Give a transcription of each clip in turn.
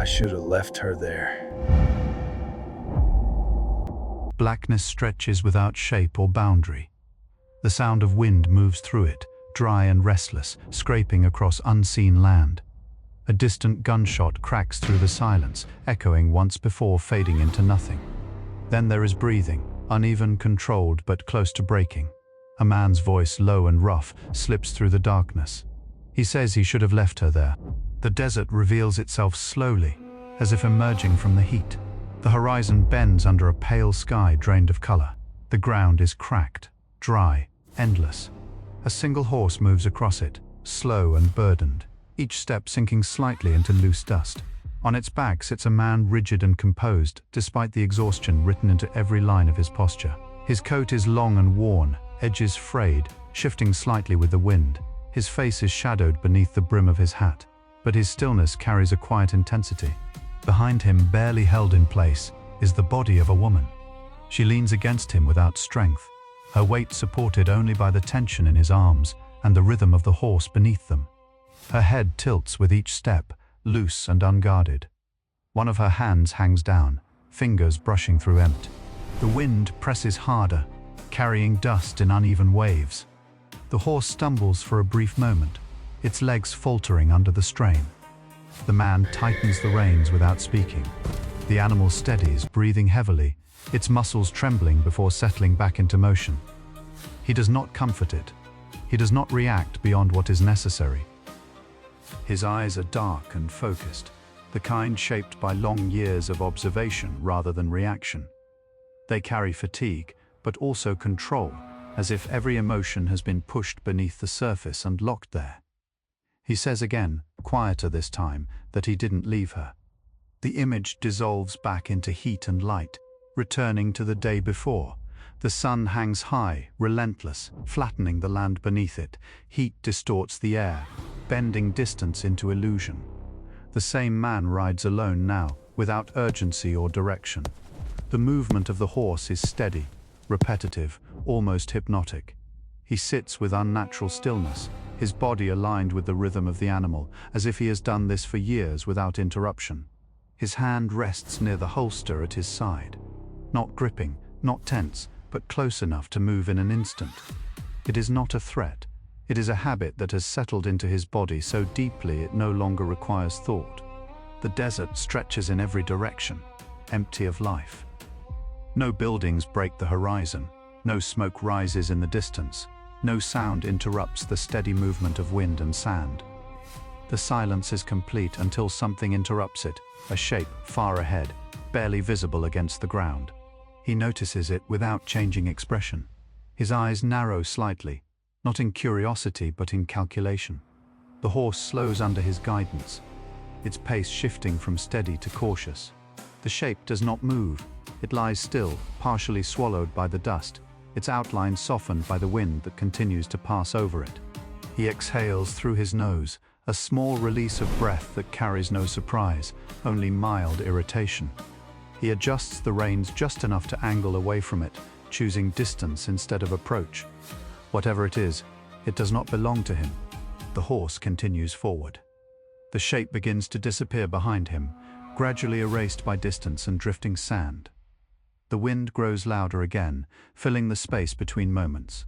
I should have left her there. Blackness stretches without shape or boundary. The sound of wind moves through it, dry and restless, scraping across unseen land. A distant gunshot cracks through the silence, echoing once before fading into nothing. Then there is breathing, uneven, controlled, but close to breaking. A man's voice, low and rough, slips through the darkness. He says he should have left her there. The desert reveals itself slowly, as if emerging from the heat. The horizon bends under a pale sky drained of color. The ground is cracked, dry, endless. A single horse moves across it, slow and burdened, each step sinking slightly into loose dust. On its back sits a man rigid and composed, despite the exhaustion written into every line of his posture. His coat is long and worn, edges frayed, shifting slightly with the wind. His face is shadowed beneath the brim of his hat, but his stillness carries a quiet intensity. Behind him, barely held in place, is the body of a woman. She leans against him without strength, her weight supported only by the tension in his arms and the rhythm of the horse beneath them. Her head tilts with each step, loose and unguarded. One of her hands hangs down, fingers brushing through empty. The wind presses harder, carrying dust in uneven waves. The horse stumbles for a brief moment, its legs faltering under the strain. The man tightens the reins without speaking. The animal steadies, breathing heavily, its muscles trembling before settling back into motion. He does not comfort it. He does not react beyond what is necessary. His eyes are dark and focused, the kind shaped by long years of observation rather than reaction. They carry fatigue, but also control, as if every emotion has been pushed beneath the surface and locked there. He says again, quieter this time, that he didn't leave her. The image dissolves back into heat and light, returning to the day before. The sun hangs high, relentless, flattening the land beneath it. Heat distorts the air, bending distance into illusion. The same man rides alone now, without urgency or direction. The movement of the horse is steady, repetitive, almost hypnotic. He sits with unnatural stillness, his body aligned with the rhythm of the animal, as if he has done this for years without interruption. His hand rests near the holster at his side. Not gripping, not tense, but close enough to move in an instant. It is not a threat. It is a habit that has settled into his body so deeply it no longer requires thought. The desert stretches in every direction, empty of life. No buildings break the horizon, no smoke rises in the distance, no sound interrupts the steady movement of wind and sand. The silence is complete until something interrupts it, a shape far ahead, barely visible against the ground. He notices it without changing expression. His eyes narrow slightly, not in curiosity but in calculation. The horse slows under his guidance, its pace shifting from steady to cautious. The shape does not move. It lies still, partially swallowed by the dust, its outline softened by the wind that continues to pass over it. He exhales through his nose, a small release of breath that carries no surprise, only mild irritation. He adjusts the reins just enough to angle away from it, choosing distance instead of approach. Whatever it is, it does not belong to him. The horse continues forward. The shape begins to disappear behind him, gradually erased by distance and drifting sand. The wind grows louder again, filling the space between moments.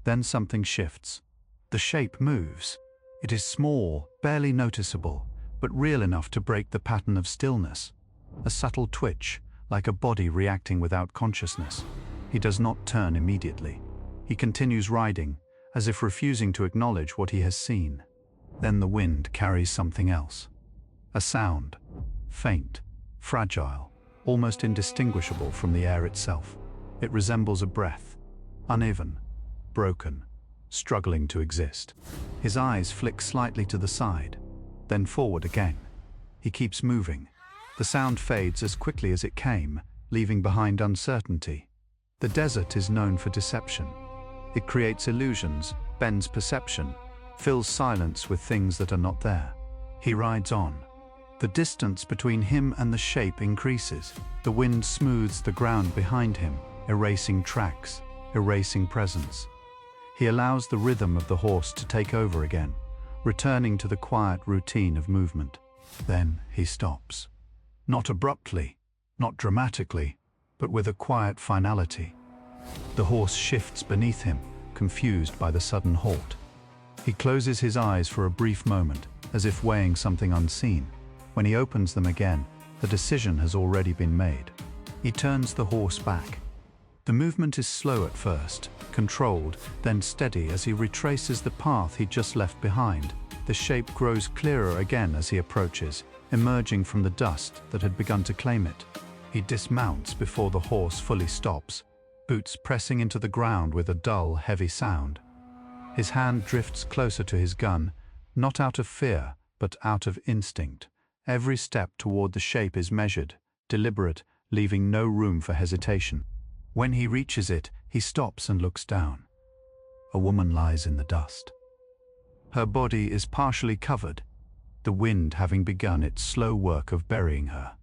Then something shifts. The shape moves. It is small, barely noticeable, but real enough to break the pattern of stillness. A subtle twitch, like a body reacting without consciousness. He does not turn immediately. He continues riding, as if refusing to acknowledge what he has seen. Then the wind carries something else. A sound, faint, fragile, almost indistinguishable from the air itself. It resembles a breath, uneven, broken, struggling to exist. His eyes flick slightly to the side, then forward again. He keeps moving. The sound fades as quickly as it came, leaving behind uncertainty. The desert is known for deception. It creates illusions, bends perception, fills silence with things that are not there. He rides on. The distance between him and the shape increases. The wind smooths the ground behind him, erasing tracks, erasing presence. He allows the rhythm of the horse to take over again, returning to the quiet routine of movement. Then he stops. Not abruptly, not dramatically, but with a quiet finality. The horse shifts beneath him, confused by the sudden halt. He closes his eyes for a brief moment, as if weighing something unseen. When he opens them again, the decision has already been made. He turns the horse back. The movement is slow at first, controlled, then steady as he retraces the path he just left behind. The shape grows clearer again as he approaches, emerging from the dust that had begun to claim it. He dismounts before the horse fully stops, boots pressing into the ground with a dull, heavy sound. His hand drifts closer to his gun, not out of fear, but out of instinct. Every step toward the shape is measured, deliberate, leaving no room for hesitation. When he reaches it, he stops and looks down. A woman lies in the dust. Her body is partially covered, the wind having begun its slow work of burying her.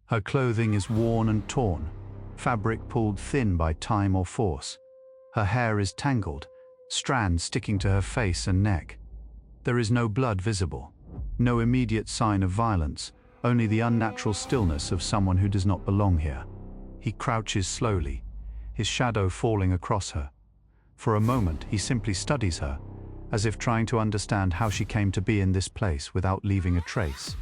Her clothing is worn and torn, fabric pulled thin by time or force. Her hair is tangled, strands sticking to her face and neck. There is no blood visible, no immediate sign of violence, only the unnatural stillness of someone who does not belong here. He crouches slowly, his shadow falling across her. For a moment, he simply studies her, as if trying to understand how she came to be in this place without leaving a trace.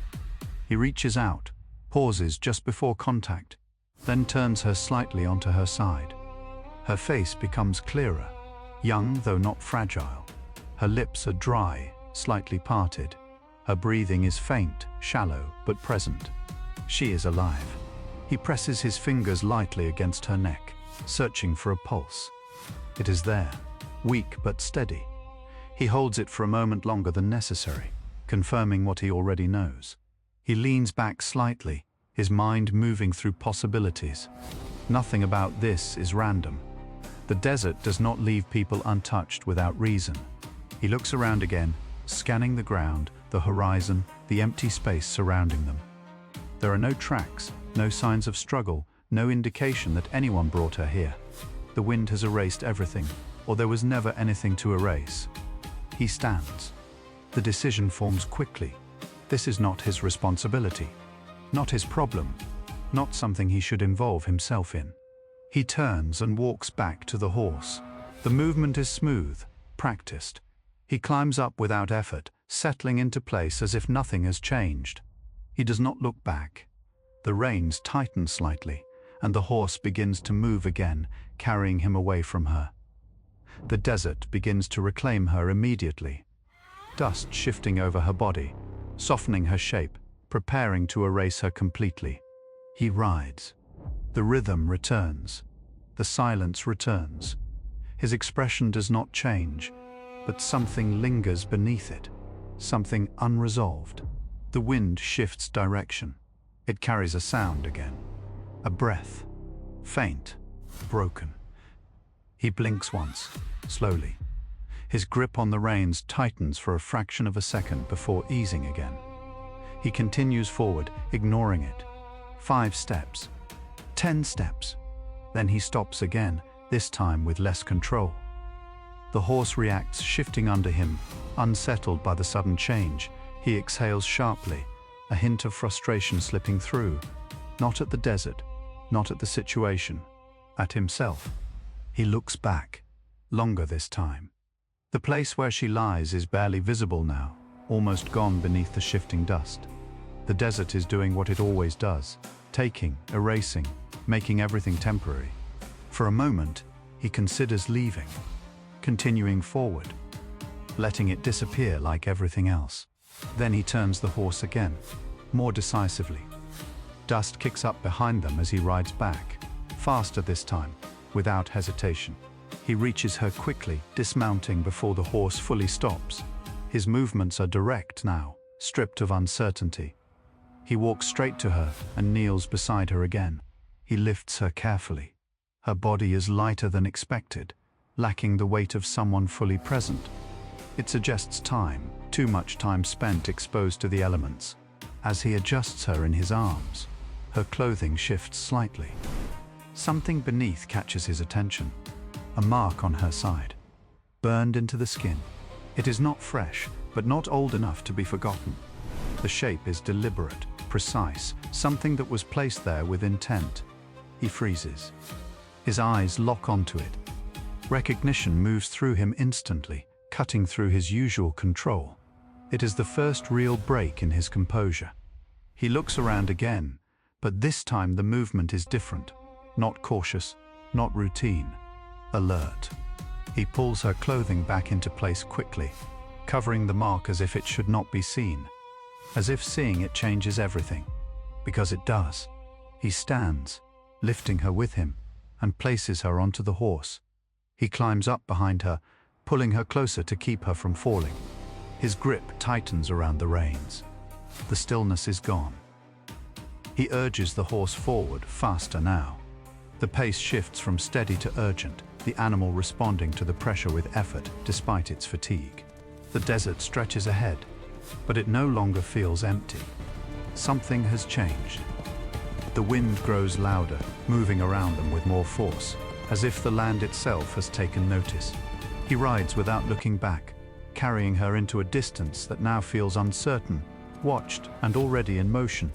He reaches out, pauses just before contact, then turns her slightly onto her side. Her face becomes clearer, young though not fragile. Her lips are dry, slightly parted. Her breathing is faint, shallow, but present. She is alive. He presses his fingers lightly against her neck, searching for a pulse. It is there, weak but steady. He holds it for a moment longer than necessary, confirming what he already knows. He leans back slightly, his mind moving through possibilities. Nothing about this is random. The desert does not leave people untouched without reason. He looks around again, scanning the ground, the horizon, the empty space surrounding them. There are no tracks, no signs of struggle, no indication that anyone brought her here. The wind has erased everything, or there was never anything to erase. He stands. The decision forms quickly. This is not his responsibility, not his problem, not something he should involve himself in. He turns and walks back to the horse. The movement is smooth, practiced. He climbs up without effort, settling into place as if nothing has changed. He does not look back. The reins tighten slightly, and the horse begins to move again, carrying him away from her. The desert begins to reclaim her immediately. Dust shifting over her body, softening her shape, preparing to erase her completely. He rides. The rhythm returns. The silence returns. His expression does not change, but something lingers beneath it, something unresolved. The wind shifts direction. It carries a sound again. A breath. Faint. Broken. He blinks once, slowly. His grip on the reins tightens for a fraction of a second before easing again. He continues forward, ignoring it. 5 steps. 10 steps. Then he stops again, this time with less control. The horse reacts, shifting under him, unsettled by the sudden change. He exhales sharply, a hint of frustration slipping through. Not at the desert, not at the situation, at himself. He looks back, longer this time. The place where she lies is barely visible now, almost gone beneath the shifting dust. The desert is doing what it always does, taking, erasing, making everything temporary. For a moment, he considers leaving, continuing forward, letting it disappear like everything else. Then he turns the horse again, more decisively. Dust kicks up behind them as he rides back, faster this time, without hesitation. He reaches her quickly, dismounting before the horse fully stops. His movements are direct now, stripped of uncertainty. He walks straight to her and kneels beside her again. He lifts her carefully. Her body is lighter than expected, lacking the weight of someone fully present. It suggests time, too much time spent exposed to the elements. As he adjusts her in his arms, her clothing shifts slightly. Something beneath catches his attention. A mark on her side, burned into the skin. It is not fresh, but not old enough to be forgotten. The shape is deliberate, precise, something that was placed there with intent. He freezes. His eyes lock onto it. Recognition moves through him instantly, cutting through his usual control. It is the first real break in his composure. He looks around again, but this time the movement is different. Not cautious, not routine. Alert. He pulls her clothing back into place quickly, covering the mark as if it should not be seen. As if seeing it changes everything. Because it does. He stands, lifting her with him, and places her onto the horse. He climbs up behind her, pulling her closer to keep her from falling. His grip tightens around the reins. The stillness is gone. He urges the horse forward, faster now. The pace shifts from steady to urgent, the animal responding to the pressure with effort despite its fatigue. The desert stretches ahead, but it no longer feels empty. Something has changed. The wind grows louder, moving around them with more force, as if the land itself has taken notice. He rides without looking back, carrying her into a distance that now feels uncertain, watched, and already in motion.